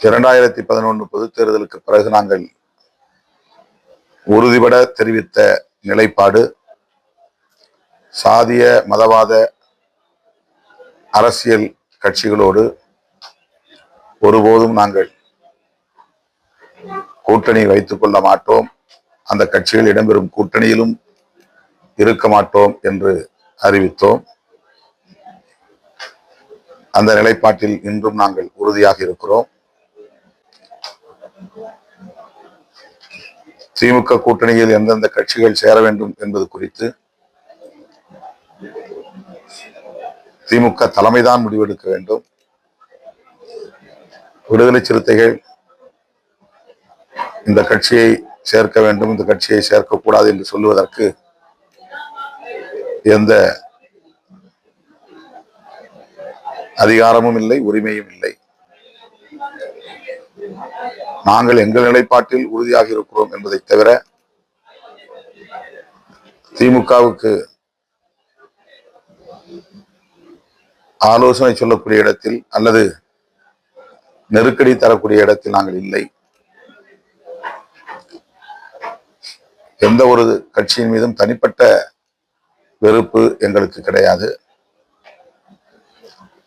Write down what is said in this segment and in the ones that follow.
2011 பொதுத் தேர்தலுக்கு பிறகு நாங்கள் உறுதிபட தெரிவித்த நிலைப்பாடு, சாதிய மதவாத அரசியல் கட்சிகளோடு ஒருபோதும் நாங்கள் கூட்டணி வைத்துக் கொள்ள மாட்டோம், அந்த கட்சிகள் இடம்பெறும் கூட்டணியிலும் இருக்க மாட்டோம் என்று அறிவித்தோம். அந்த நிலைப்பாட்டில் இன்றும் நாங்கள் உறுதியாக இருக்கிறோம். திமுக கூட்டணியில் எந்தெந்த கட்சிகள் சேர வேண்டும் என்பது குறித்து திமுக தலைமைதான் முடிவெடுக்க வேண்டும். விடுதலை சிறுத்தைகள் இந்த கட்சியை சேர்க்க வேண்டும், இந்த கட்சியை சேர்க்கக்கூடாது என்று சொல்லுவதற்கு எந்த அதிகாரமும் இல்லை, உரிமையும் இல்லை. நாங்கள் எங்கள் நிலைப்பாட்டில் உறுதியாக இருக்கிறோம் என்பதை தவிர திமுகவுக்கு ஆலோசனை சொல்லக்கூடிய இடத்தில் அல்லது நெருக்கடி தரக்கூடிய இடத்தில் நாங்கள் இல்லை. எந்த ஒரு கட்சியின் மீதும் தனிப்பட்ட வெறுப்பு எங்களுக்கு கிடையாது.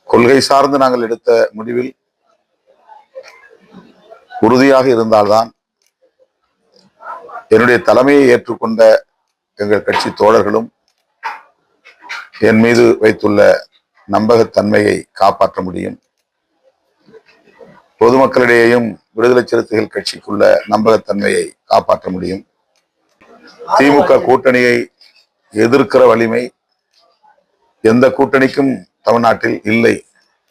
கொள்கை சார்ந்து நாங்கள் எடுத்த முடிவில் உறுதியாக இருந்தால்தான் என்னுடைய தலைமையை ஏற்றுக்கொண்ட எங்கள் கட்சி தோழர்களும் என் மீது வைத்துள்ள நம்பகத்தன்மையை காப்பாற்ற முடியும். பொதுமக்களிடையேயும் விடுதலை சிறுத்தைகள் கட்சிக்குள்ள நம்பகத்தன்மையை காப்பாற்ற முடியும். திமுக கூட்டணியை எதிர்க்கிற வலிமை எந்த கூட்டணிக்கும் தமிழ்நாட்டில் இல்லை.